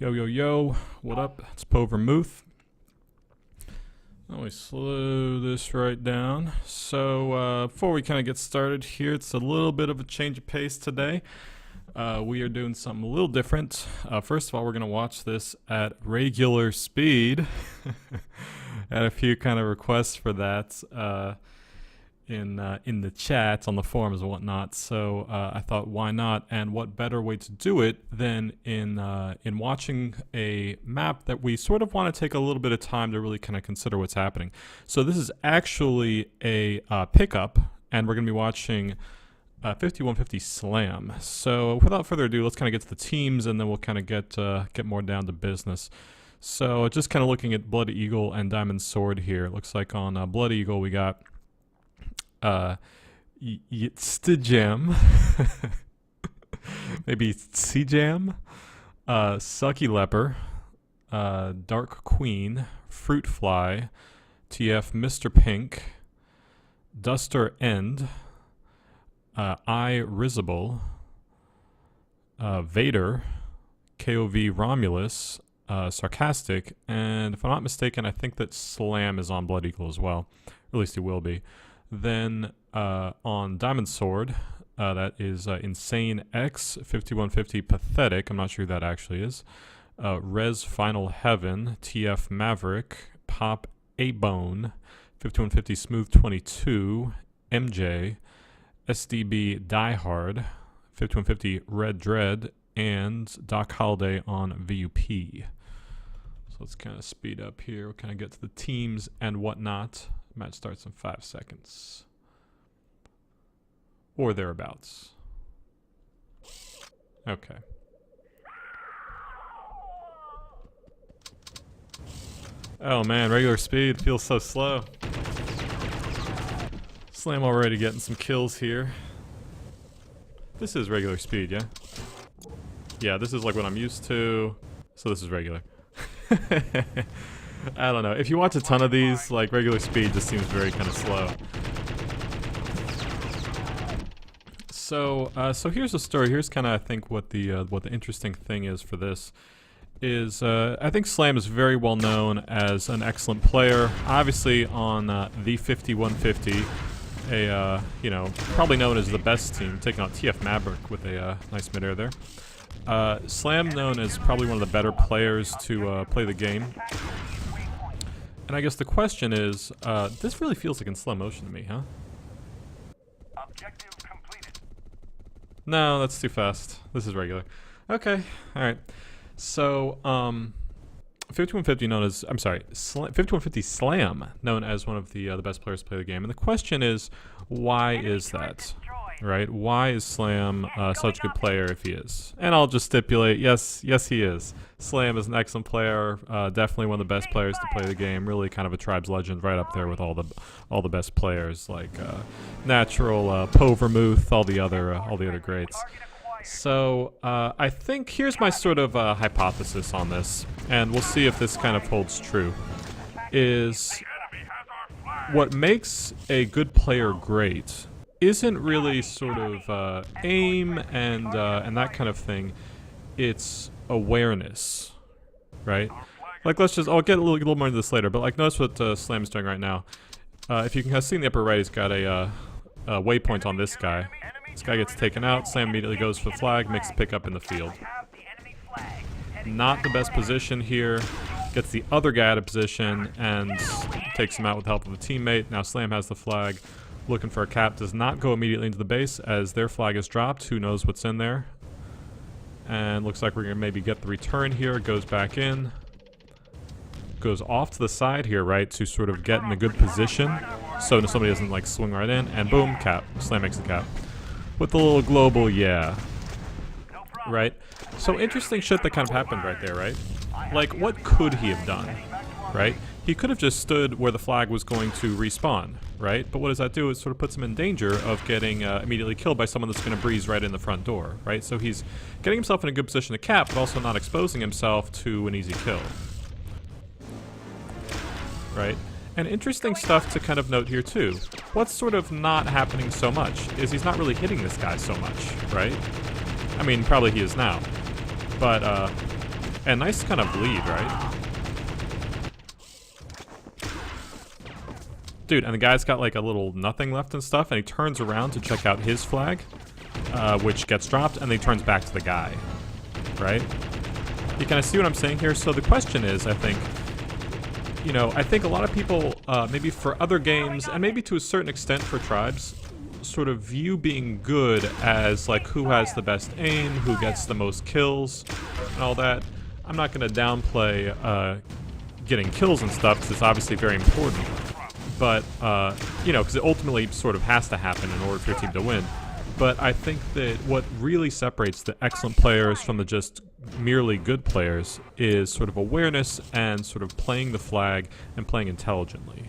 Yo, yo, yo, what up? It's Povermouth. Let me slow this right down. So, before we kind of get started here, it's a little bit of a change of pace today. We are doing something a little different. First of all, we're going to watch this at regular speed. Had a few kind of requests for that in the chat, on the forums and whatnot. So I thought, why not? And what better way to do it than in watching a map that we sort of want to take a little bit of time to really kind of consider what's happening. So this is actually a pickup, and we're going to be watching 5150 sLaM. So without further ado, let's kind of get to the teams, and then we'll kind of get more down to business. So just kind of looking at Blood Eagle and Diamond Sword here. It looks like on Blood Eagle we got Stijam, maybe Sijam, Sucky Leper, Dark Queen, Fruit Fly, TF Mr. Pink, Duster End, I Risible, Vader, KOV Romulus, Sarcastic, and if I'm not mistaken, I think that sLaM is on Blood Eagle as well. Or at least he will be. Then on Diamond Sword, that is Insane X, 5150 Pathetic, I'm not sure who that actually is. Res Final Heaven, TF Maverick, Pop A-Bone, 5150 Smooth 22, MJ, SDB Die Hard, 5150 Red Dread, and Doc Holiday on VUP. So let's kind of speed up here. We'll kind of get to the teams and whatnot. Match starts in 5 seconds. Or thereabouts. Okay. Oh man, regular speed feels so slow. sLaM already getting some kills here. This is regular speed, yeah? Yeah, this is like what I'm used to. So this is regular. I don't know. If you watch a ton of these, like regular speed just seems very kind of slow. So here's the story. Here's kind of I think what the interesting thing is for this is I think sLaM is very well known as an excellent player. Obviously on the 5150, you know, probably known as the best team, taking out TF Maverick with a nice midair there. sLaM known as probably one of the better players to play the game. And I guess the question is, this really feels like in slow motion to me, huh? Objective completed. No, that's too fast. This is regular. Okay, alright. So, 5150 known as, I'm sorry, 5150 sLaM, known as one of the best players to play the game. And the question is, why is that? Right? Why is sLaM such a good player if he is? And I'll just stipulate, yes he is. sLaM is an excellent player, definitely one of the best players to play the game. Really kind of a Tribes legend, right up there with all the best players like Natural, Povermouth, all the other greats. So I think here's my sort of hypothesis on this, and we'll see if this kind of holds true. Is what makes a good player great isn't really sort of aim and that kind of thing. It's awareness, right? Like I'll get a little more into this later, but like notice what sLaM is doing right now. If you can kind of see in the upper right, he's got a waypoint on this guy. This guy gets taken out, sLaM immediately goes for the flag, makes the pick up in the field. Not the best position here. Gets the other guy out of position and takes him out with the help of a teammate. Now sLaM has the flag. Looking for a cap, does not go immediately into the base as their flag is dropped. Who knows what's in there? And looks like we're going to maybe get the return here. Goes back in. Goes off to the side here, right, to sort of get in a good position so somebody doesn't like swing right in. And boom, cap. sLaM makes the cap. With the little global, yeah. Right? So interesting shit that kind of happened right there, right? Like, what could he have done? Right? He could have just stood where the flag was going to respawn, right? But what does that do? It sort of puts him in danger of getting immediately killed by someone that's going to breeze right in the front door, right? So he's getting himself in a good position to cap, but also not exposing himself to an easy kill. Right? And interesting stuff to kind of note here too. What's sort of not happening so much is he's not really hitting this guy so much, right? I mean, probably he is now. But, And nice kind of lead, right? Dude, and the guy's got like a little nothing left and stuff, and he turns around to check out his flag, which gets dropped, and then he turns back to the guy, right? You kind of see what I'm saying here? So the question is, I think, you know, I think a lot of people, maybe for other games, and maybe to a certain extent for Tribes, sort of view being good as like who has the best aim, who gets the most kills, and all that. I'm not going to downplay getting kills and stuff, because it's obviously very important. But, you know, because it ultimately sort of has to happen in order for your team to win. But I think that what really separates the excellent players from the just merely good players is sort of awareness and sort of playing the flag and playing intelligently,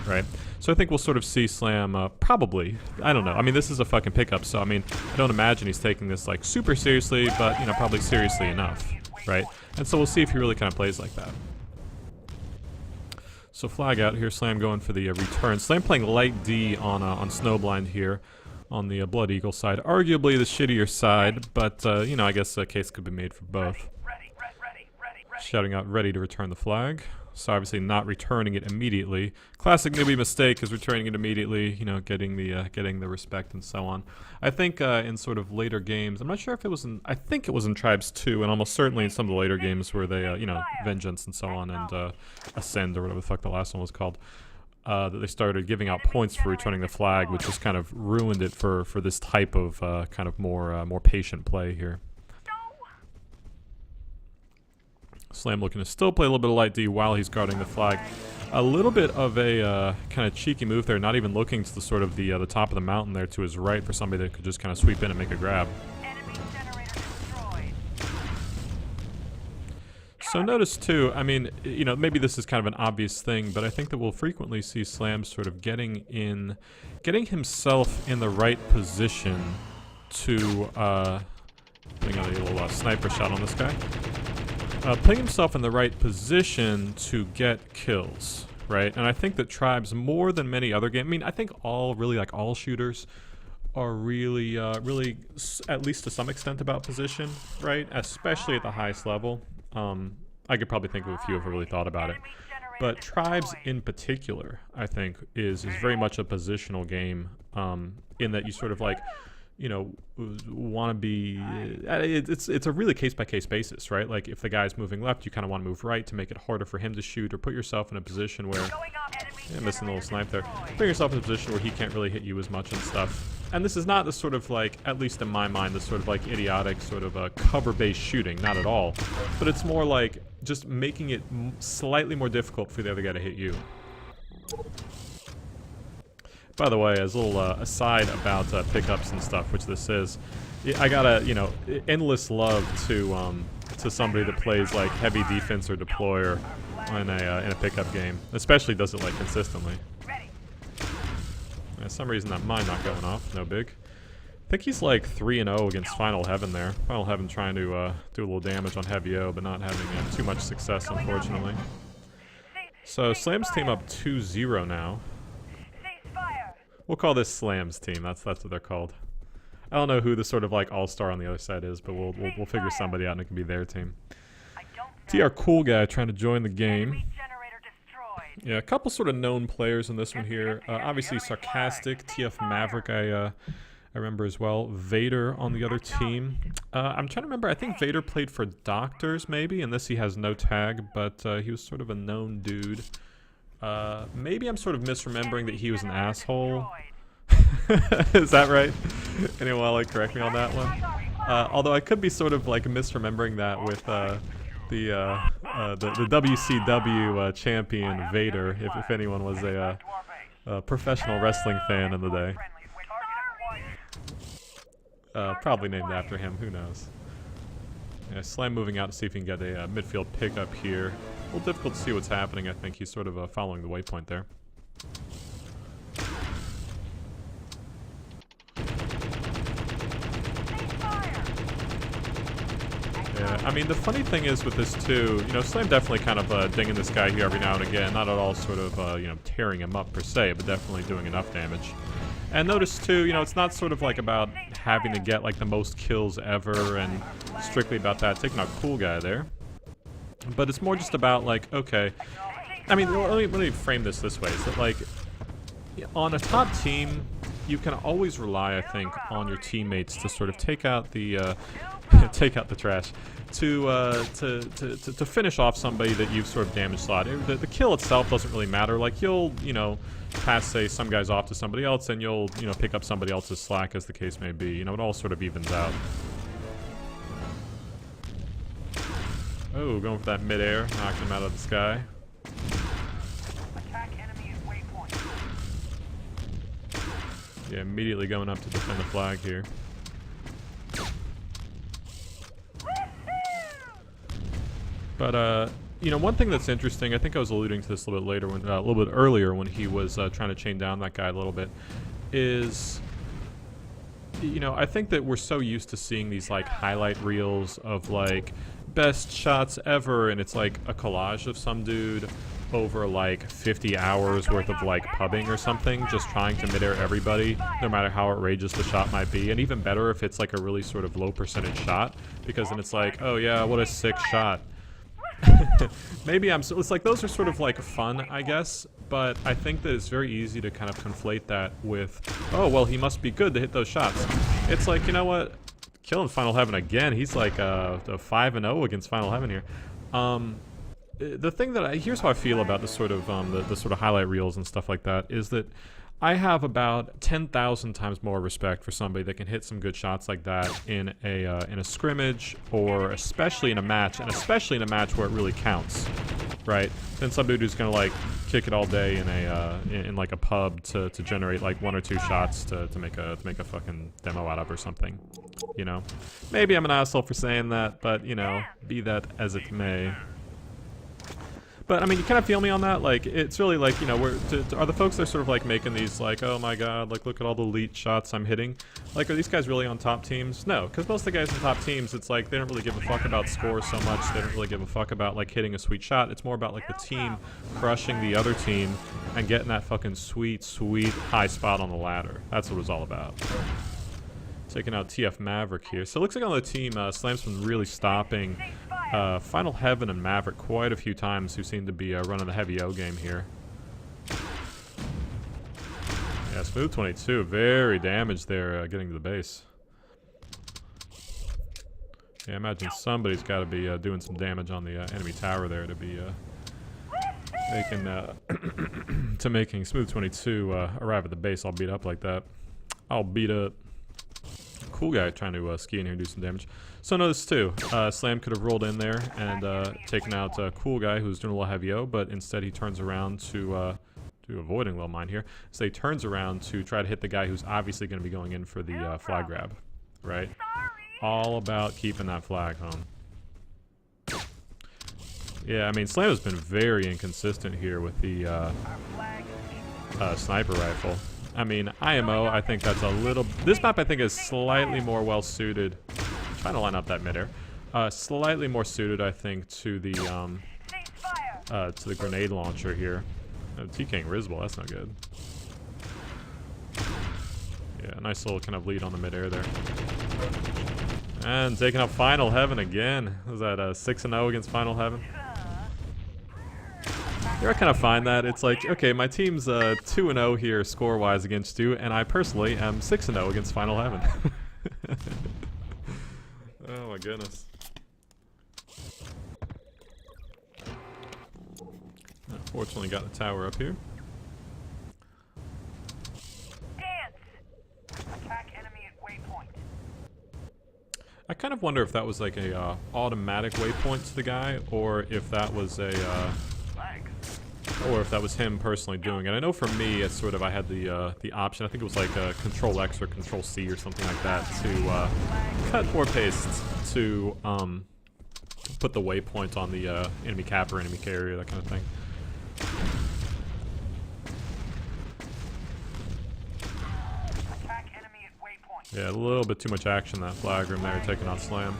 right? So I think we'll sort of see sLaM, probably, I don't know. I mean, this is a fucking pickup, so I mean, I don't imagine he's taking this like super seriously, but, you know, probably seriously enough, right? And so we'll see if he really kind of plays like that. So flag out here, sLaM going for the return. sLaM playing light D on Snowblind here on the Blood Eagle side. Arguably the shittier side, but, you know, I guess a case could be made for both. Shouting out ready to return the flag. So obviously not returning it immediately. Classic newbie mistake is returning it immediately, you know, getting the respect and so on. I think in sort of later games, I'm not sure if it was in, I think it was in Tribes 2, and almost certainly in some of the later games where they, you know, Vengeance and so on, and Ascend, or whatever the fuck the last one was called, that they started giving out points for returning the flag, which just kind of ruined it for this type of kind of more patient play here. sLaM looking to still play a little bit of light D while he's guarding the flag. A little bit of a kind of cheeky move there, not even looking to the sort of the top of the mountain there to his right for somebody that could just kind of sweep in and make a grab. So notice too, I mean, you know, maybe this is kind of an obvious thing, but I think that we'll frequently see sLaM sort of getting himself in the right position to, putting a little sniper shot on this guy. Putting himself in the right position to get kills, right? And I think that Tribes, more than many other games, I mean, I think all shooters are really, at least to some extent, about position, right? Especially at the highest level. I could probably think of a few if I really thought about it. But Tribes in particular, I think, is very much a positional game, in that you sort of like, you know, want to be, it's a really case-by-case basis, right? Like, if the guy's moving left, you kind of want to move right to make it harder for him to shoot, or put yourself in a position where, missing a little snipe there, put yourself in a position where he can't really hit you as much and stuff. And this is not the sort of like, at least in my mind, the sort of like idiotic sort of cover-based shooting, not at all. But it's more like just making it slightly more difficult for the other guy to hit you. By the way, as a little aside about pickups and stuff, which this is, I got you know, endless love to somebody that plays like heavy defense or deployer in a pickup game, especially does it like consistently. For some reason that mine not going off, no big. I think he's like 3-0 against Final Heaven there. Final Heaven trying to do a little damage on Heavy O, but not having too much success, unfortunately. So sLaM's team up 2-0 now. We'll call this sLaM's team. That's what they're called. I don't know who the sort of like all-star on the other side is, but we'll figure somebody out and it can be their team. TR Cool Guy trying to join the game. Yeah, a couple sort of known players in this one here. Obviously Sarcastic, TF Maverick I remember as well. Vader on the other team. I'm trying to remember, I think Vader played for Doctors maybe. In this he has no tag, but he was sort of a known dude. Maybe I'm sort of misremembering that he was an asshole. Is that right? Anyone like correct me on that one? Although I could be sort of like misremembering that with the WCW champion Vader, if anyone was a professional wrestling fan in the day. Probably named after him, who knows. Yeah, sLaM moving out to see if he can get a midfield pickup here. A little difficult to see what's happening. I think he's sort of following the waypoint there. Yeah, I mean, the funny thing is with this too, you know, sLaM definitely kind of dinging this guy here every now and again. Not at all sort of, you know, tearing him up per se, but definitely doing enough damage. And notice too, you know, it's not sort of like about having to get like the most kills ever and strictly about that. Taking out Cool Guy there. But it's more just about, like, okay. I mean, let me frame this way. Is that, like, on a top team, you can always rely, I think, on your teammates to sort of take out the take out the trash, to finish off somebody that you've sort of damaged slot. The kill itself doesn't really matter. Like, you'll, you know, pass, say, some guys off to somebody else, and you'll, you know, pick up somebody else's slack, as the case may be. You know, it all sort of evens out. Oh, going for that mid-air, knocking him out of the sky. Yeah, immediately going up to defend the flag here. But, you know, one thing that's interesting, I think I was alluding to this a little bit later, when, a little bit earlier when he was trying to chain down that guy a little bit, is, you know, I think that we're so used to seeing these, like, highlight reels of, like, best shots ever, and it's like a collage of some dude over like 50 hours worth of like pubbing or something, just trying to mid-air everybody, no matter how outrageous the shot might be. And even better if it's like a really sort of low percentage shot, because then it's like, oh yeah, what a sick shot. Maybe I'm so, it's like those are sort of like fun, I guess, but I think that it's very easy to kind of conflate that with, oh well, he must be good to hit those shots. It's like, you know what, killing Final Heaven again. He's like a 5-0 against Final Heaven here. The thing that here's how I feel about this sort of the sort of highlight reels and stuff like that is that I have about 10,000 times more respect for somebody that can hit some good shots like that in a scrimmage, or especially in a match, and especially in a match where it really counts, right? Than some dude who's gonna like kick it all day in a in like a pub to generate like 1 or 2 shots to make a fucking demo out of or something, you know? Maybe I'm an asshole for saying that, but you know, be that as it may. But I mean, you kind of feel me on that. Like, it's really like, you know, are the folks that are sort of like making these like, oh my god, like look at all the elite shots I'm hitting. Like, are these guys really on top teams? No, because most of the guys on top teams, it's like they don't really give a fuck about scores so much. They don't really give a fuck about like hitting a sweet shot. It's more about like the team crushing the other team and getting that fucking sweet, sweet high spot on the ladder. That's what it was all about. Taking out TF Maverick here. So it looks like on the team, sLaM's been really stopping Final Heaven and Maverick quite a few times, who seem to be running the heavy O game here. Yeah, Smooth 22, very damaged there, getting to the base. Yeah, I imagine somebody's got to be doing some damage on the enemy tower there to be making Smooth 22 arrive at the base all beat up like that. All beat up. Cool guy trying to ski in here and do some damage. So notice too, sLaM could have rolled in there and taken out a cool guy who's doing a little heavy O, but instead he turns around to avoiding low mine here. So he turns around to try to hit the guy who's obviously going to be going in for the flag grab, right? All about keeping that flag home. Yeah, I mean, sLaM has been very inconsistent here with the sniper rifle. I mean, IMO, I think that's a little... This map, I think, is slightly more well-suited. I'm trying to line up that mid-air. Slightly more suited, I think, to the grenade launcher here. TKing Rizbal, that's not good. Yeah, nice little kind of lead on the mid-air there. And taking out Final Heaven again. Was that 6-0 against Final Heaven? I kind of find that it's like, okay, my team's 2-0 here score-wise against you, and I personally am 6-0 against Final Heaven. Oh my goodness. Fortunately got the tower up here. I kind of wonder if that was like a automatic waypoint to the guy, or if that was a or if that was him personally doing it. I know for me, it's sort of, I had the option, I think it was like Control X or Control C or something like that, to cut or paste to put the waypoint on the enemy cap or enemy carrier, that kind of thing. Yeah, a little bit too much action in that flag room there, taking out sLaM.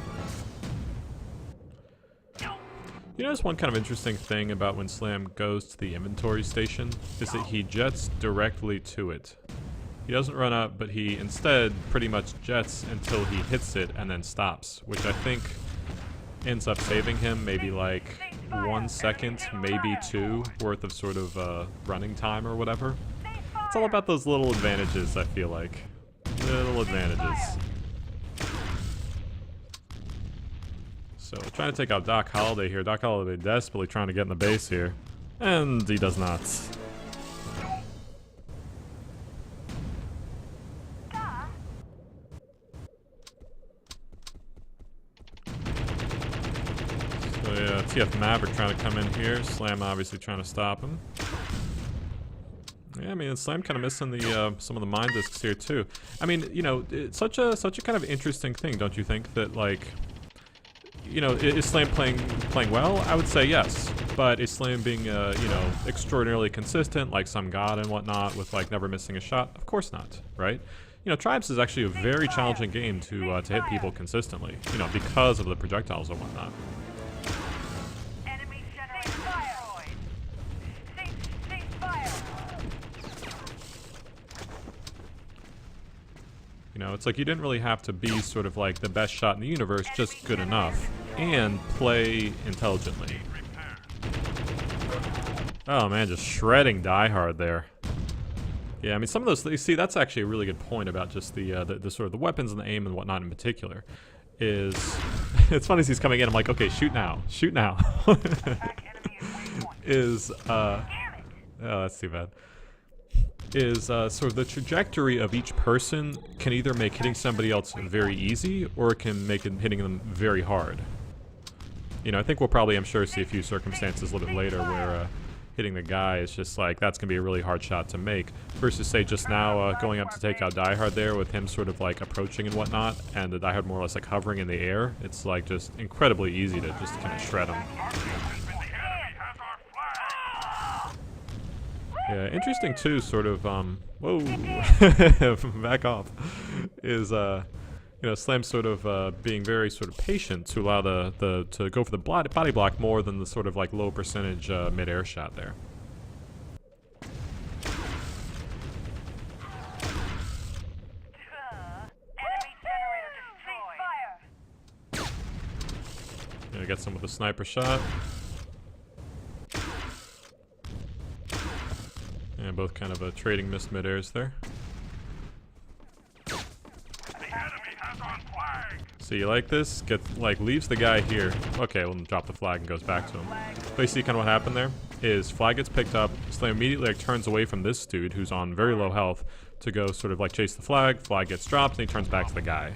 You know, there's one kind of interesting thing about when sLaM goes to the inventory station, is that he jets directly to it. He doesn't run up, but he instead pretty much jets until he hits it and then stops, which I think ends up saving him maybe like 1 second, maybe 2 worth of sort of running time or whatever. It's all about those little advantages, I feel like. Little advantages. So, trying to take out Doc Holliday here. Doc Holliday desperately trying to get in the base here. And he does not. So yeah, TF Maverick trying to come in here. sLaM obviously trying to stop him. Yeah, I mean, sLaM kind of missing the some of the mine discs here too. I mean, you know, it's such a kind of interesting thing, don't you think? That like, you know, is sLaM playing well? I would say yes, but is sLaM being you know, extraordinarily consistent, like some god and whatnot, with like never missing a shot? Of course not, right? You know, Tribes is actually a very challenging game to hit people consistently, you know, because of the projectiles and whatnot. You know, it's like you didn't really have to be sort of like the best shot in the universe, just good enough, and play intelligently. Oh man, just shredding Die Hard there. Yeah, I mean, some of those, you see, that's actually a really good point about just the sort of the weapons and the aim and whatnot in particular. Is, it's funny as he's coming in, I'm like, okay, shoot now, shoot now. Oh, that's too bad. Is sort of the trajectory of each person can either make hitting somebody else very easy, or it can make hitting them very hard. You know, I think we'll probably, I'm sure, see a few circumstances a little bit later where hitting the guy is just like, that's going to be a really hard shot to make, versus say just now going up to take out Die Hard there with him sort of like approaching and whatnot, and the Die Hard more or less like hovering in the air. It's like just incredibly easy to just kind of shred him. Yeah, interesting too, sort of, whoa, back off, is, you know, sLaM sort of, being very sort of patient to allow to go for the body block more than the sort of like low percentage, mid-air shot there. Yeah, get some with a sniper shot. Yeah, both kind of trading missed mid-airs there. So you like this? Leaves the guy here. Okay, we'll drop the flag and goes back to him. But you see kind of what happened there? Is flag gets picked up, sLaM immediately like turns away from this dude who's on very low health to go sort of like chase the flag gets dropped, and he turns back to the guy.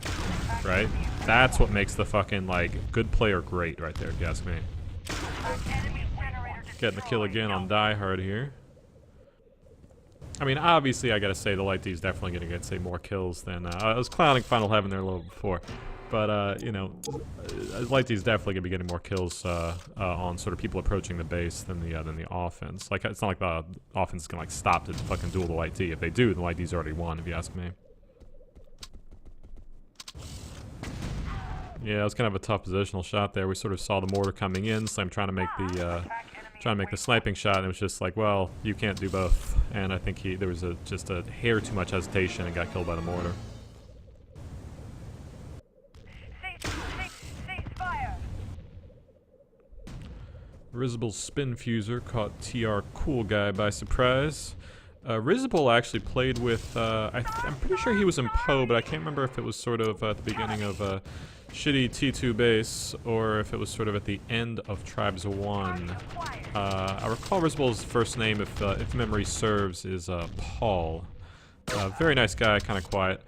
Right? That's what makes the fucking like good player great right there, if you ask me. Getting the kill again on Die Hard here. I mean, obviously, I gotta say, the Light D is definitely gonna get, say, more kills than, I was clowning Final Heaven there a little before. But, you know, Light D is definitely gonna be getting more kills, on sort of people approaching the base than the offense. Like, it's not like the offense is gonna, like, stop to fucking duel the Light D. If they do, the Light D's already won, if you ask me. Yeah, it was kind of a tough positional shot there. We sort of saw the mortar coming in, sLaM trying to make the sniping shot, and it was just like, well, you can't do both. And I think there was just a hair too much hesitation and got killed by the mortar. Risible Spin Fuser caught TR Cool Guy by surprise. Risible actually played with, I'm pretty sure he was in Poe, but I can't remember if it was sort of at the beginning of shitty T2 base, or if it was sort of at the end of Tribes 1. I recall Risible's first name, if memory serves, is Paul. Very nice guy, kind of quiet.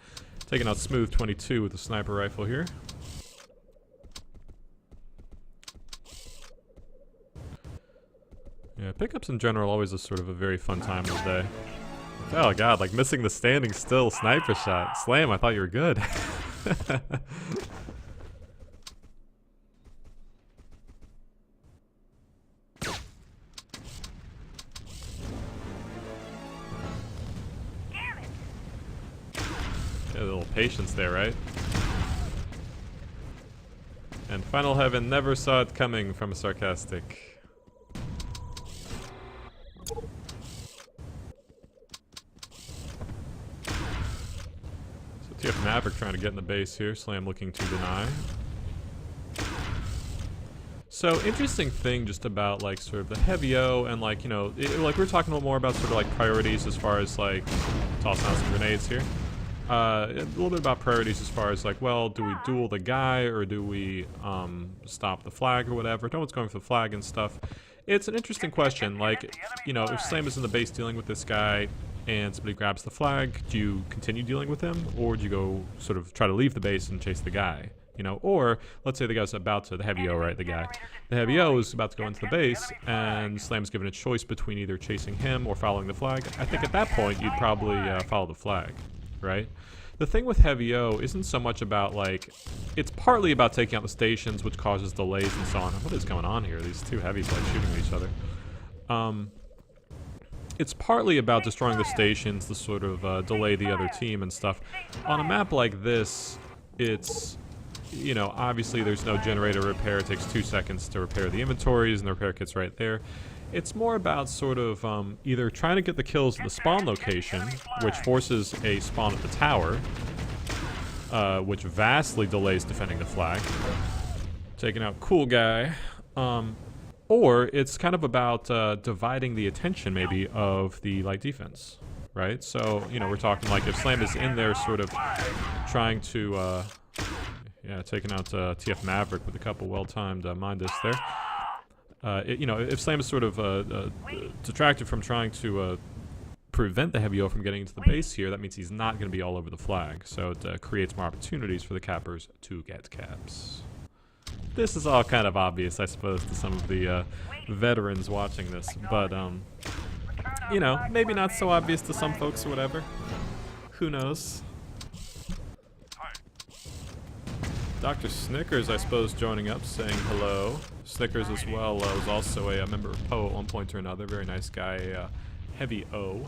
Taking out Smooth 22 with a sniper rifle here. Yeah, pickups in general always a sort of a very fun time of the day. Oh god, like missing the standing still sniper shot. sLaM, I thought you were good. Yeah, a little patience there, right? And Final Heaven never saw it coming from a sarcastic. TF Maverick trying to get in the base here. sLaM looking to deny. So interesting thing just about like sort of the heavy O and like, you know, like we're talking a little more about sort of like priorities as far as like tossing out some grenades here. A little bit about priorities as far as like, well, do we duel the guy or do we stop the flag or whatever? No one's going for the flag and stuff. It's an interesting question. Like, you know, if sLaM is in the base dealing with this guy and somebody grabs the flag, do you continue dealing with him or do you go sort of try to leave the base and chase the guy? You know, or let's say the guy's about to, the heavy O, right, the guy. The heavy O is about to go into the base, and sLaM's given a choice between either chasing him or following the flag. I think at that point, you'd probably follow the flag, right? The thing with heavy O isn't so much about, like, it's partly about taking out the stations, which causes delays and so on. What is going on here? These two heavies, like, shooting at each other. It's partly about destroying the stations to sort of delay the other team and stuff. On a map like this, it's... You know, obviously there's no generator repair. It takes 2 seconds to repair the inventories and the repair kit's right there. It's more about sort of either trying to get the kills at the spawn location, which forces a spawn at the tower, which vastly delays defending the flag. Taking out cool guy. Or it's kind of about dividing the attention maybe of the light defense, right? So, you know, we're talking like if sLaM is in there sort of trying to... yeah, taking out TF Maverick with a couple well-timed mine discs there. You know, if sLaM is sort of detracted from trying to prevent the heavy O from getting into the base here, that means he's not going to be all over the flag. So it creates more opportunities for the cappers to get caps. This is all kind of obvious, I suppose, to some of the veterans watching this. But, you know, maybe not so obvious to some folks or whatever. Who knows? Dr. Snickers, I suppose, joining up, saying hello. Snickers as well was also a member of PO at one point or another. Very nice guy, heavy O.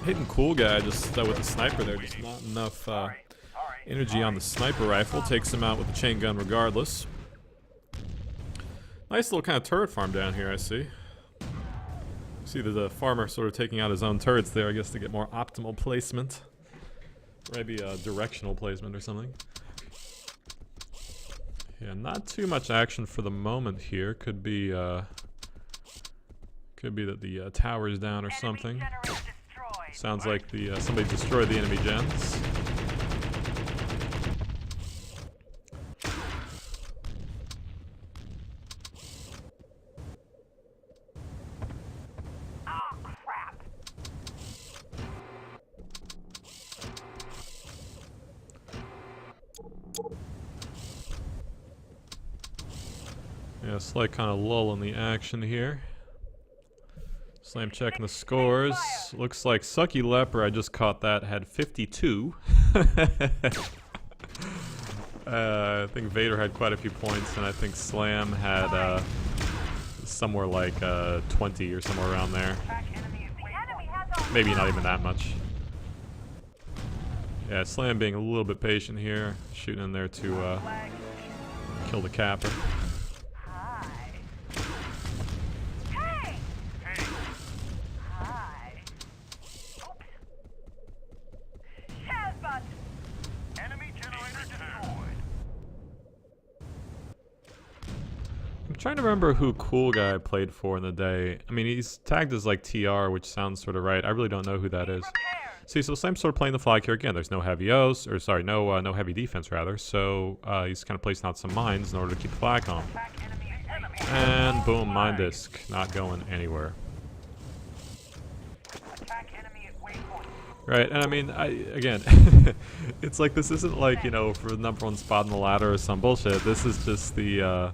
Hitting cool guy just with the sniper there. Just not enough energy on the sniper rifle. Takes him out with the chain gun regardless. Nice little kind of turret farm down here, I see. See the farmer sort of taking out his own turrets there, I guess, to get more optimal placement. Maybe a directional placement or something. Yeah, not too much action for the moment here. Could be that the tower's down or something. Sounds like the somebody destroyed the enemy gens. Yeah, slight kind of lull in the action here. sLaM checking the scores. Looks like Sucky Leper, I just caught that, had 52. I think Vader had quite a few points, and I think sLaM had somewhere like 20 or somewhere around there. Maybe not even that much. Yeah, sLaM being a little bit patient here, shooting in there to kill the capper. I'm trying to remember who Cool Guy played for in the day. I mean, he's tagged as like TR, which sounds sort of right. I really don't know who that is. See, so sLaM's sort of playing the flag here again. There's no heavy O's, or sorry, no heavy defense rather. So he's kind of placing out some mines in order to keep the flag home. And boom, mine disc, not going anywhere. Right, and I mean, again, it's like this isn't like, you know, for the #1 spot on the ladder or some bullshit. This is just the,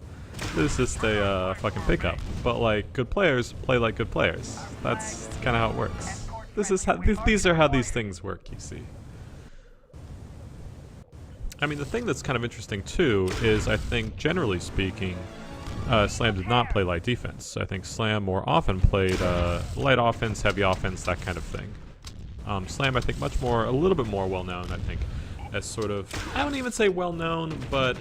this is just a fucking pickup. But like, good players play like good players. That's kind of how it works. This is how, these are how these things work, you see. I mean, the thing that's kind of interesting too is, I think, generally speaking, sLaM did not play light defense. I think sLaM more often played light offense, heavy offense, that kind of thing. sLaM, I think, much more, a little bit more well-known, I think, as sort of, I wouldn't even say well-known, but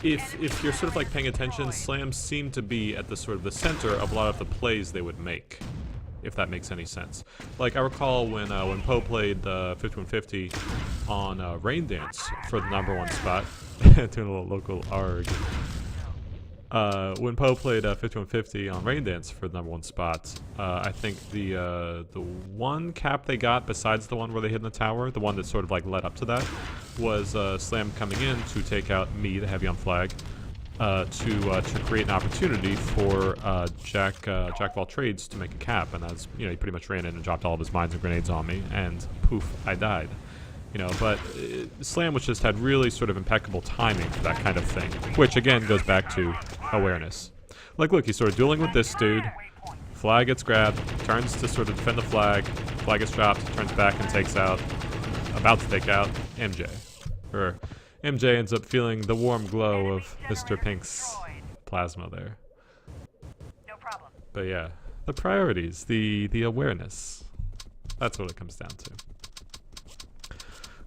if you're sort of like paying attention, sLaM seemed to be at the sort of the center of a lot of the plays they would make, if that makes any sense. Like, I recall when Poe played 5150, on Rain Dance for the #1 spot. Doing a little local ARG. When Poe played 5150 on Rain Dance for the #1 spot, I think the one cap they got besides the one where they hid in the tower, the one that sort of like led up to that, was sLaM coming in to take out me, the heavy on flag, to create an opportunity for Jack of all trades to make a cap, and that's, you know, he pretty much ran in and dropped all of his mines and grenades on me, and poof, I died. You know, but sLaM was just had really sort of impeccable timing for that kind of thing, which again goes back to awareness. Like, look, he's sort of dueling with this dude. Flag gets grabbed, turns to sort of defend the flag. Flag gets dropped, turns back and takes out, about to take out MJ. Or MJ ends up feeling the warm glow of Mr. Pink's plasma there. But yeah, the priorities, the awareness. That's what it comes down to.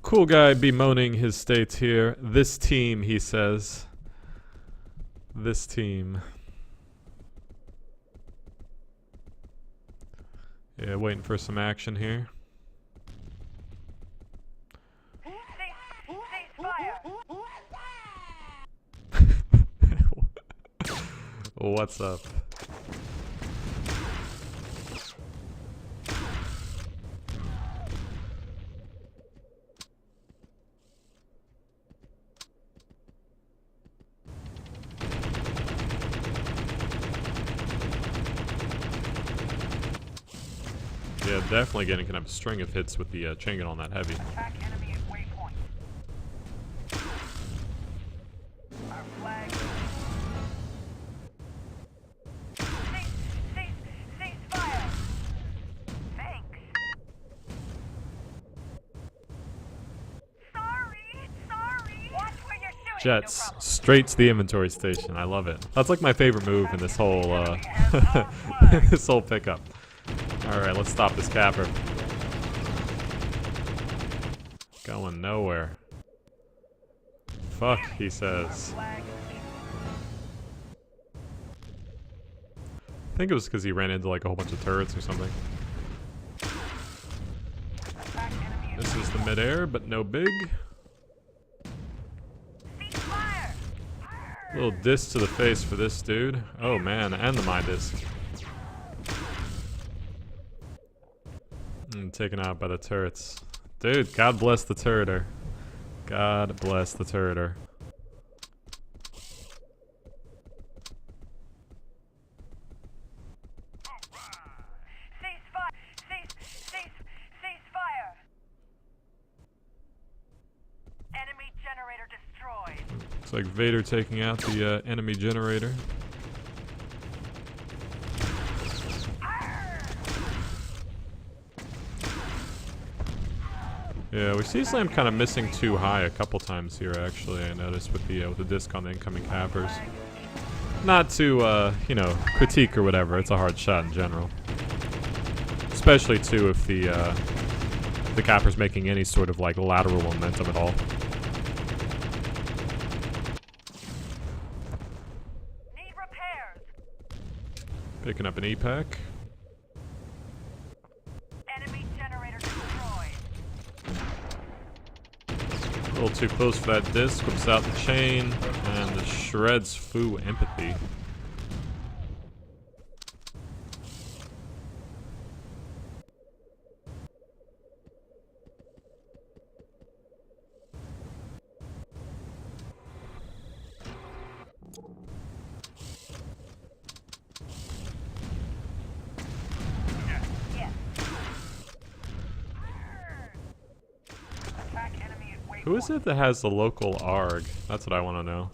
Cool guy bemoaning his state here. This team, he says. This team. Yeah, waiting for some action here. What's up? Yeah, definitely getting kind of a string of hits with the chain gun on that heavy. Jets straight to the inventory station. I love it. That's like my favorite move in this whole this whole pickup. All right, let's stop this capper. Going nowhere. Fuck, he says. I think it was because he ran into like a whole bunch of turrets or something. This is the midair, but no big. Little disc to the face for this dude. Oh man, and the mine disc. Taken out by the turrets. Dude, God bless the turreter. God bless the turreter. Ceasefire! Enemy generator destroyed. Looks like Vader taking out the enemy generator. Yeah, we see sLaM kind of missing too high a couple times here, actually, I noticed with the disc on the incoming cappers. Not to, you know, critique or whatever, it's a hard shot in general. Especially, too, if the capper's making any sort of, like, lateral momentum at all. Need repairs. Picking up an E-Pack. A little too close for that disc, whips out the chain, and shreds Fu empathy. Who is it that has the local ARG? That's what I want to know.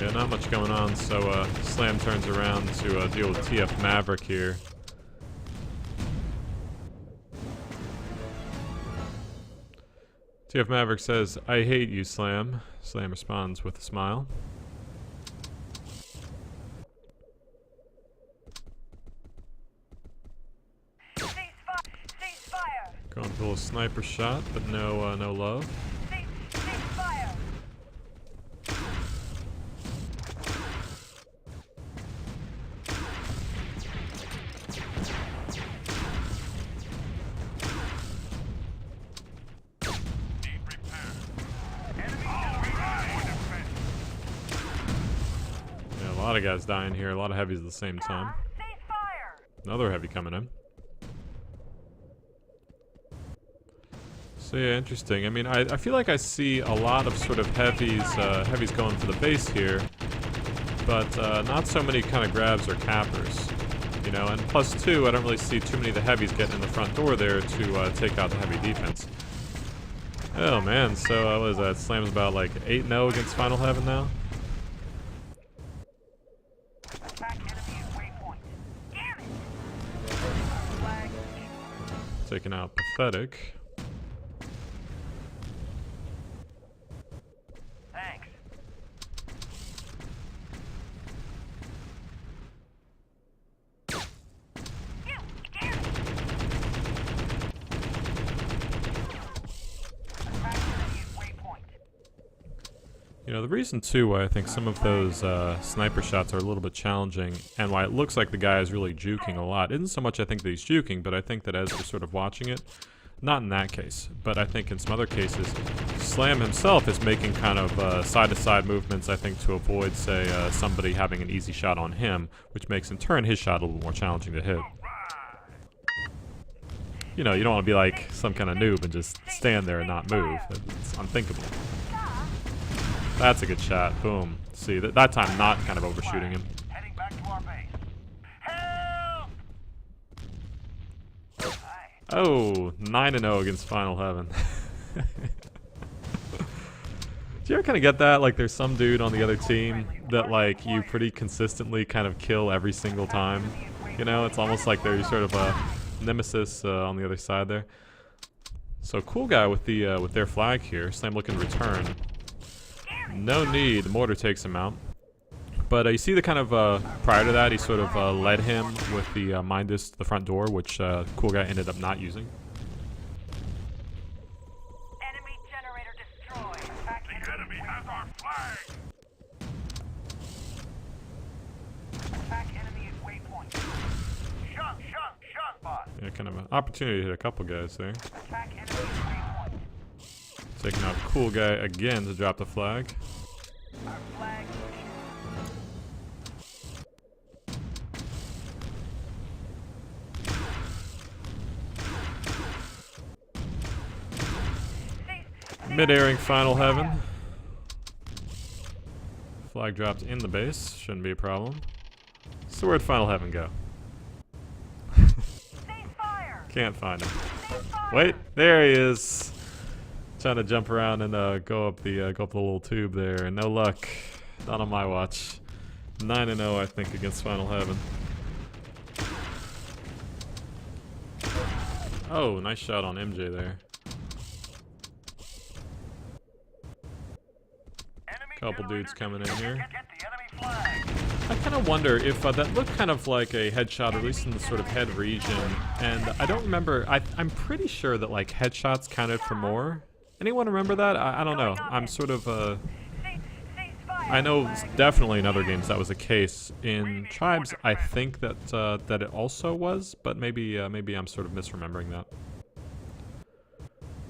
Yeah, not much going on, so sLaM turns around to deal with TF Maverick here. TF Maverick says, "I hate you, sLaM." sLaM responds with a smile. Going for a little sniper shot, but no love. Cease fire. Yeah, a lot of guys dying here, a lot of heavies at the same time. Cease fire. Another heavy coming in. So yeah, interesting. I mean, I feel like I see a lot of sort of heavies going for the base here, but not so many kind of grabs or cappers. You know, and +2, I don't really see too many of the heavies getting in the front door there to take out the heavy defense. Oh man, so what is that? sLaM's about like 8-0 against Final Heaven now. Attack enemy at waypoint. Damn it. Flag. Taking out Pathetic. Thanks. Damn it. Attack enemy at waypoint. You know, the reason too why I think some of those sniper shots are a little bit challenging, and why it looks like the guy is really juking a lot, isn't so much I think that he's juking, but I think that as we're sort of watching it, not in that case, but I think in some other cases, sLaM himself is making kind of side-to-side movements, I think, to avoid, say, somebody having an easy shot on him, which makes in turn his shot a little more challenging to hit. You know, you don't want to be like some kind of noob and just stand there and not move. It's unthinkable. That's a good shot. Boom. See, that time not kind of overshooting him. Heading back to our base. Help! Oh, 9-0 against Final Heaven. Do you ever kind of get that? Like, there's some dude on the other team that, like, you pretty consistently kind of kill every single time. You know, it's almost like they're sort of a nemesis on the other side there. So, cool guy with their flag here. sLaM looking to return. No need. The mortar takes him out. But you see the kind of, prior to that, he sort of led him with the mine disc to the front door, which cool guy ended up not using. Enemy generator destroyed. Attack enemy has our flag. Attack enemy at waypoint. Shunk, boss. Yeah, kind of an opportunity to hit a couple guys there. Attack enemy at waypoint. Taking out cool guy again to drop the flag. Our flag. Mid-airing Final Heaven. Flag dropped in the base. Shouldn't be a problem. So where'd Final Heaven go? Can't find him. Wait, there he is. Trying to jump around and go up the little tube there. No luck. Not on my watch. 9-0, I think, against Final Heaven. Oh, nice shot on MJ there. Couple dudes coming in here. I kind of wonder if that looked kind of like a headshot, at least in the sort of head region. And I don't remember. I'm pretty sure that like headshots counted for more. Anyone remember that? I don't know. I'm sort of I know definitely in other games that was the case. In Tribes, I think that that it also was, but maybe I'm sort of misremembering that.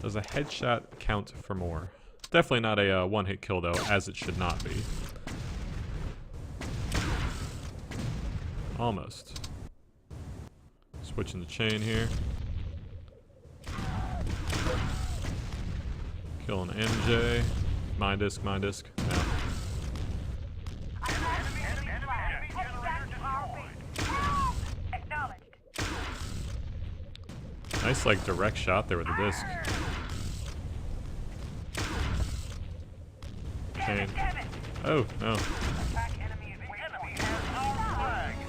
Does a headshot count for more? Definitely not a one-hit kill though, as it should not be. Almost. Switching the chain here. Killing MJ. Mine disc. No. Nice like direct shot there with the disc. Chain. Oh, no.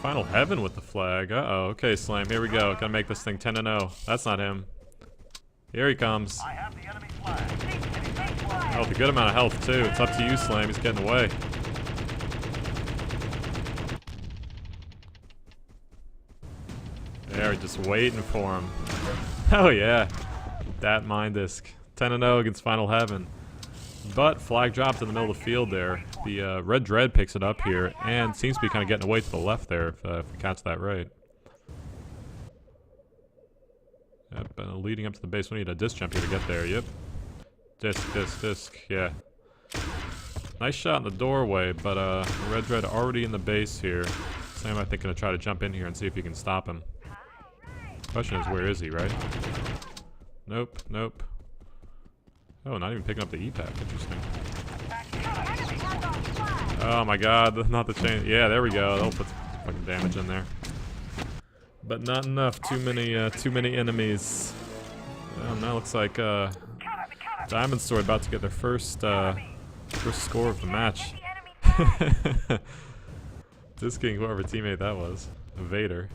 Final Heaven with the flag. Uh-oh. Okay, sLaM. Here we go. Gotta make this thing 10-0. That's not him. Here he comes. Oh, with a good amount of health, too. It's up to you, sLaM. He's getting away. They're just waiting for him. Oh, yeah. that mine disc. 10-0 against Final Heaven. But flag dropped in the middle of the field there. The Red Dread picks it up here and seems to be kind of getting away to the left there, if we catch that right. Yep, leading up to the base. We need a disc jump here to get there. Yep. Disc. Yeah. Nice shot in the doorway, but Red Dread already in the base here. Sam, I think, gonna try to jump in here and see if he can stop him. Question is, where is he, right? Nope. Oh, not even picking up the E-Pack. Interesting. Oh my god, not the chain. Yeah, there we go. That'll put some fucking damage in there. But not enough. Too many enemies. Well, now looks like Diamond Sword about to get their first score of the match. Disking whoever teammate that was. Vader.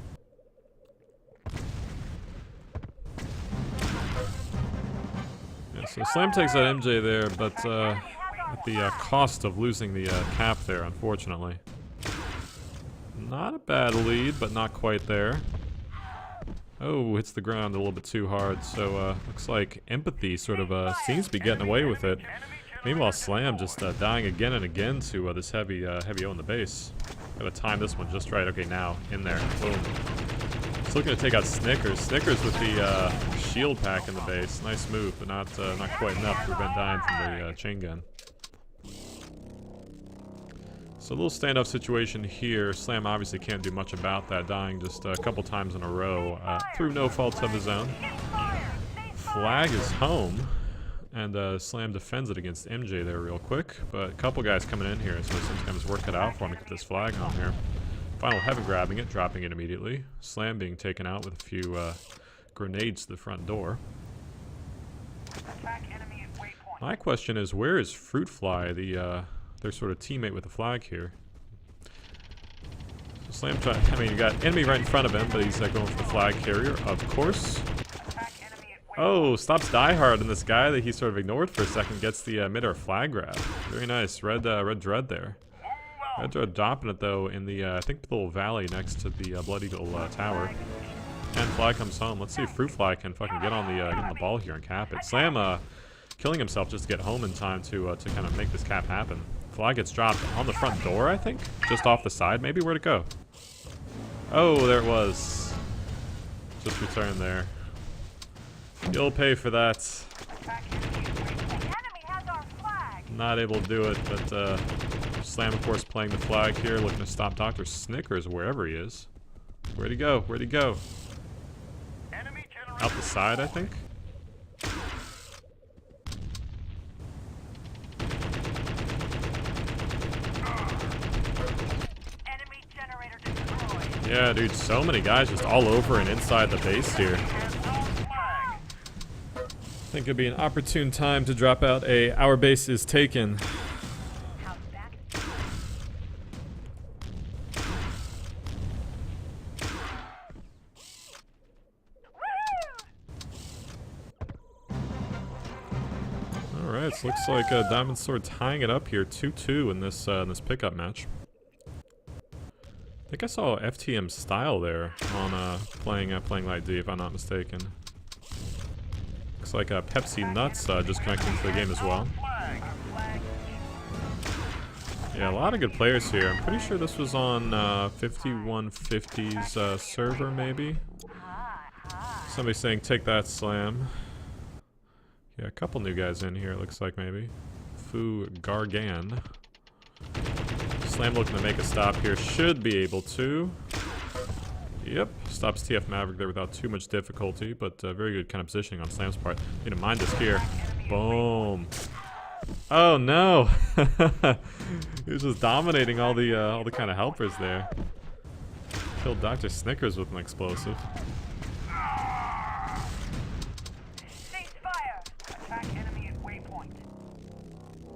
Yeah, so sLaM takes that MJ there, but at the cost of losing the cap there, unfortunately. Not a bad lead, but not quite there. Oh, hits the ground a little bit too hard, so looks like Empathy sort of seems to be getting away with it. Meanwhile, sLaM just dying again and again to this heavy O in the base. Gotta time this one just right. Okay, now, in there. Boom. Just looking to take out Snickers. Snickers with the shield pack in the base. Nice move, but not quite enough to prevent dying from the chain gun. So a little standoff situation here. sLaM obviously can't do much about that, dying just a couple times in a row through no fault of his own. Flag is home, and sLaM defends it against MJ there real quick, but a couple guys coming in here, so sometimes work it out for him to get this flag home here. Final Heaven grabbing it, dropping it immediately. sLaM being taken out with a few grenades to the front door. My question is, where is Fruitfly, their sort of teammate with the flag here? So sLaM, I mean, you got enemy right in front of him, but he's going for the flag carrier, of course. Oh, stops Die Hard, and this guy that he sort of ignored for a second gets the mid-air flag grab. Very nice. Red Dread there. Red Dread dropping it, though, in the, I think, the little valley next to the Blood Eagle tower. And flag comes home. Let's see if Fruitfly can fucking get on the ball here and cap it. sLaM killing himself just to get home in time to kind of make this cap happen. Flag gets dropped on the front door, I think? Just off the side, maybe? Where'd it go? Oh, there it was. Just returned there. You'll pay for that. Not able to do it, but sLaM, of course, playing the flag here, looking to stop Dr. Snickers wherever he is. Where'd he go? Where'd he go? Out the side, I think? Yeah, dude, so many guys just all over and inside the base here. I think it'd be an opportune time to drop out a "our base is taken." Alright, so looks like Diamond Sword tying it up here 2-2 in this pickup match. I think I saw FTM Style there on playing Light D, if I'm not mistaken. Looks like Pepsi Nuts just connecting to the game as well. Yeah, a lot of good players here. I'm pretty sure this was on 5150's server, maybe. Somebody saying, "Take that, sLaM." Yeah, a couple new guys in here, it looks like, maybe. Fu Gargan. sLaM looking to make a stop here. Should be able to. Yep, stops TF Maverick there without too much difficulty, but very good kind of positioning on sLaM's part. Need to mind this here. Boom. Oh no! He was just dominating all the kind of helpers there. Killed Dr. Snickers with an explosive.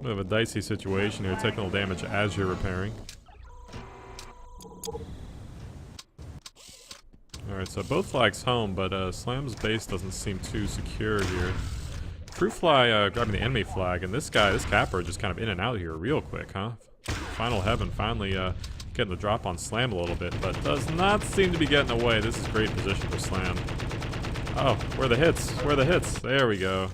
Bit of a dicey situation here, taking a little damage as you're repairing. Alright, so both flags home, but sLaM's base doesn't seem too secure here. Fruitfly grabbing the enemy flag, and this capper just kind of in and out here real quick, huh? Final Heaven finally getting the drop on sLaM a little bit, but does not seem to be getting away. This is great position for sLaM. Oh, where are the hits? Where are the hits? There we go.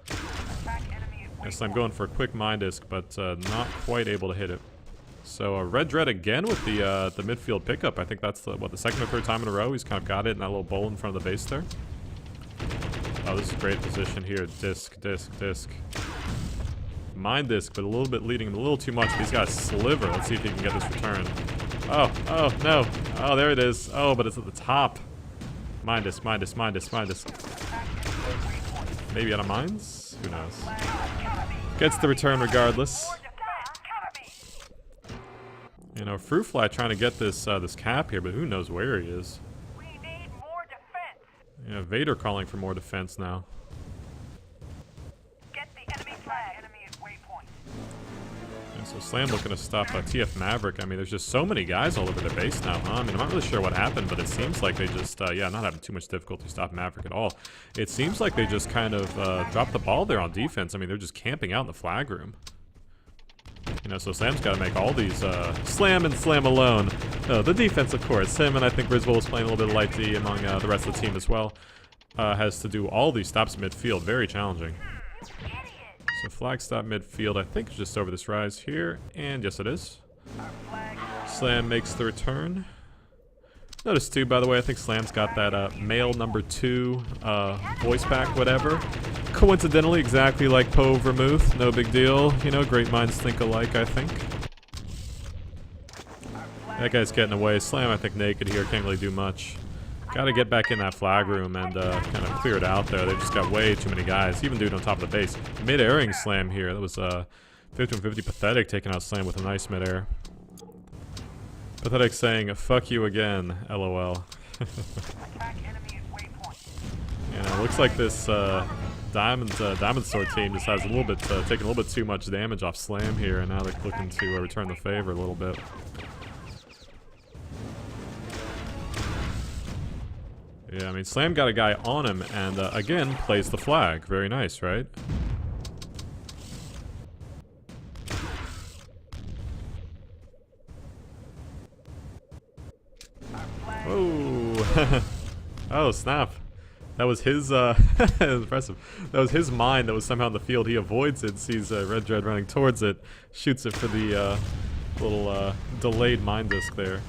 Attack enemy at Yes, I'm going for a quick mine disc, but not quite able to hit it. So Red Dread again with the midfield pickup. I think that's the second or third time in a row he's kind of got it in that little bowl in front of the base there. Oh, this is a great position here. Disc, disc, disc. Mine disc, but a little bit leading him a little too much. He's got a sliver. Let's see if he can get this return. Oh, oh, no. Oh, there it is. Oh, but it's at the top. Mine disc, mine disc, mine disc, mine disc. Maybe out of mines? Who knows? Gets the return regardless. You know, Fruit Fly trying to get this this cap here, but who knows where he is. We need more defense. Yeah, Vader calling for more defense now. Get the enemy flag. Enemy at waypoint. And so sLaM looking to stop TF Maverick. I mean, there's just so many guys all over their base now, huh? I mean, I'm not really sure what happened, but it seems like they just, yeah, not having too much difficulty stopping Maverick at all. It seems like they just kind of dropped the ball there on defense. I mean, they're just camping out in the flag room. You know, so sLaM's got to make all these sLaM and sLaM alone. The defense, of course. Him and I think Rizwell was playing a little bit of light D among the rest of the team as well. Has to do all these stops midfield. Very challenging. So flag stop midfield, I think, is just over this rise here. And yes, it is. sLaM makes the return. Notice too, by the way, I think sLaM's got that male number 2 voice pack, whatever. Coincidentally, exactly like Poe Vermouth. No big deal. You know, great minds think alike, I think. That guy's getting away. sLaM, I think, naked here. Can't really do much. Gotta get back in that flag room and kind of clear it out there. They've just got way too many guys. Even dude on top of the base. Mid-airing sLaM here. That was 5150 Pathetic taking out sLaM with a nice mid-air. Pathetic saying, fuck you again, LOL. You know, looks like this Diamond Sword team just has a little bit, taking a little bit too much damage off sLaM here, and now they're looking to return the favor a little bit. Yeah, I mean, sLaM got a guy on him, and again, plays the flag. Very nice, right? Whoa! Oh, snap. That was his, impressive. That was his mine that was somehow in the field. He avoids it, sees Red Dread running towards it, shoots it for the little delayed mine disc there.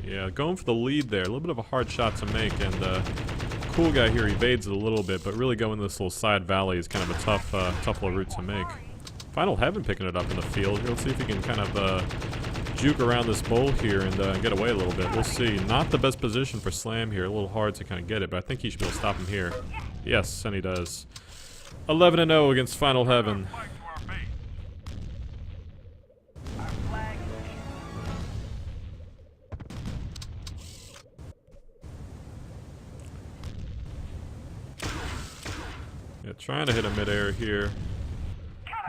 Yeah, going for the lead there. A little bit of a hard shot to make, and cool guy here evades it a little bit, but really going this little side valley is kind of a tough, tough little route to make. Final Heaven picking it up in the field here. Let's see if he can kind of juke around this bowl here and get away a little bit. We'll see. Not the best position for sLaM here. A little hard to kind of get it, but I think he should be able to stop him here. Yes, and he does. 11-0 against Final Heaven. Yeah, trying to hit a mid-air here.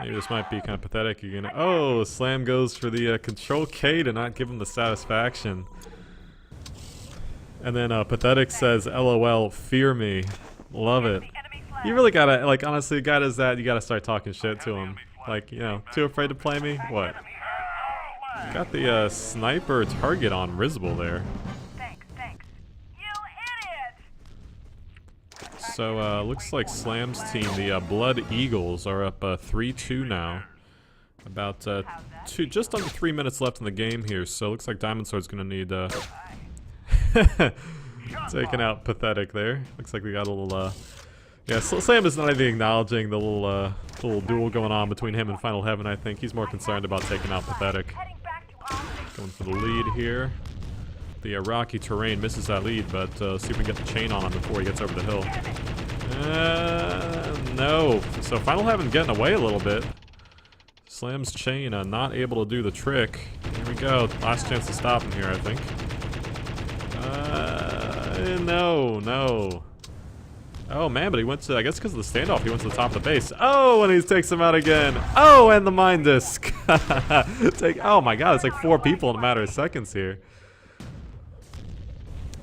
Maybe this might be kind of pathetic again. Oh, sLaM goes for the Control K to not give him the satisfaction. And then Pathetic says, LOL, fear me. Love it. You really gotta, like, honestly, a guy does that, you gotta start talking shit to him. Like, you know, too afraid to play me? What? Got the sniper target on Rizbel there. So, looks like sLaM's team, the Blood Eagles, are up 3-2 now. About just under 3 minutes left in the game here, so looks like Diamond Sword's gonna need taking out Pathetic there. Looks like we got a little yeah, sLaM is not even acknowledging the little duel going on between him and Final Heaven. I think he's more concerned about taking out Pathetic. Going for the lead here. The rocky terrain misses that lead, but see if we can get the chain on him before he gets over the hill. No. So Final Heaven getting away a little bit. sLaM's chain not able to do the trick. Here we go. Last chance to stop him here, I think. No. Oh man, but he went to, I guess because of the standoff, he went to the top of the base. Oh, and he takes him out again. Oh, and the mine disc. Oh my god, it's like 4 people in a matter of seconds here.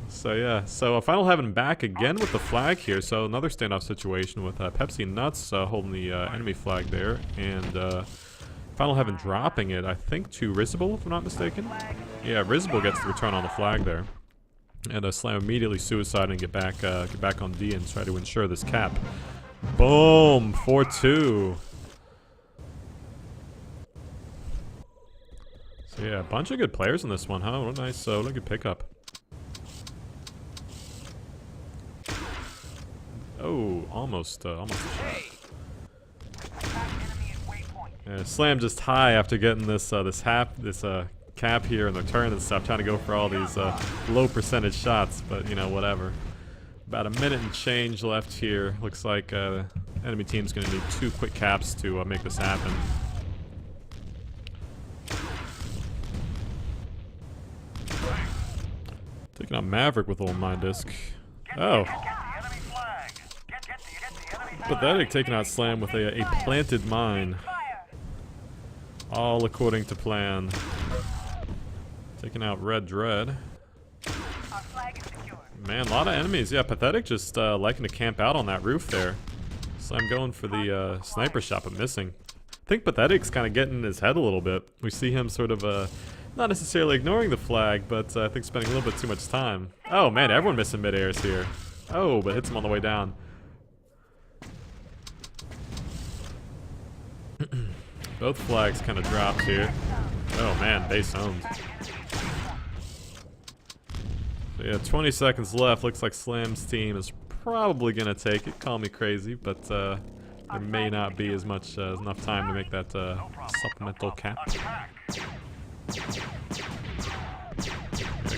So yeah, so Final Heaven back again with the flag here. So another standoff situation with Pepsi Nuts holding the enemy flag there, and Final Final Heaven dropping it, I think, to Risible, if I'm not mistaken. Yeah, Risible gets the return on the flag there. And sLaM immediately suicide and get back on D and try to ensure this cap. Boom! 4-2. So yeah, a bunch of good players in this one, huh? What a nice, what a good pickup. Oh, almost a shot. Yeah, sLaM just high after getting this cap here in the turn and stuff, trying to go for all these low percentage shots, but you know, whatever. About a minute and change left here. Looks like enemy team's gonna need 2 quick caps to make this happen. Taking out Maverick with old Mind Disc. Oh. Pathetic taking out sLaM with a planted mine. All according to plan. Taking out Red Dread. Man, a lot of enemies. Yeah, Pathetic just liking to camp out on that roof there. sLaM going for the sniper shot, but missing. I think Pathetic's kind of getting in his head a little bit. We see him sort of not necessarily ignoring the flag, but I think spending a little bit too much time. Oh man, everyone missing mid-airs here. Oh, but hits him on the way down. Both flags kind of dropped here. Oh man, base owned. So yeah, 20 seconds left. Looks like sLaM's team is probably gonna take it. Call me crazy, but there may not be as much enough time to make that supplemental cap. Yeah,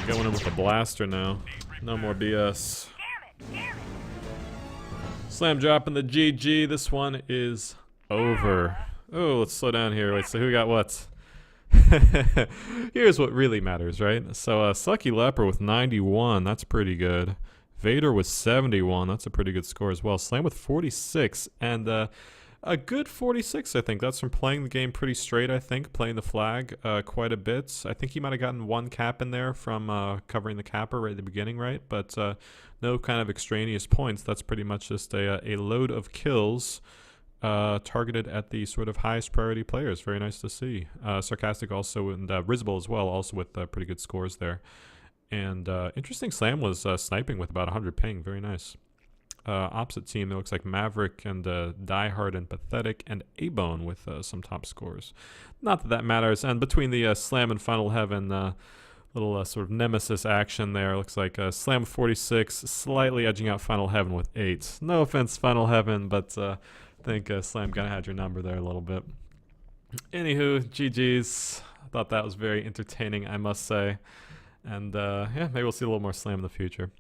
going in with a blaster now. No more BS. sLaM dropping the GG. This one is over. Oh, let's slow down here. Wait, so who got what? Here's what really matters, right? So Sucky Leper with 91. That's pretty good. Vader with 71. That's a pretty good score as well. sLaM with 46. And a good 46, I think. That's from playing the game pretty straight, I think. Playing the flag quite a bit. I think he might have gotten 1 cap in there from covering the capper right at the beginning, right? But no kind of extraneous points. That's pretty much just a load of kills targeted at the sort of highest priority players. Very nice to see. Sarcastic also, and Risible as well, also with pretty good scores there. And interesting, sLaM was sniping with about 100 ping. Very nice. Opposite team, it looks like Maverick and Diehard and Pathetic and A-Bone with some top scores. Not that that matters. And between the sLaM and Final Heaven, little sort of nemesis action there. Looks like sLaM 46, slightly edging out Final Heaven with 8. No offense, Final Heaven, but I think sLaM kind of had your number there a little bit. Anywho, GG's. I thought that was very entertaining, I must say. And yeah, maybe we'll see a little more sLaM in the future.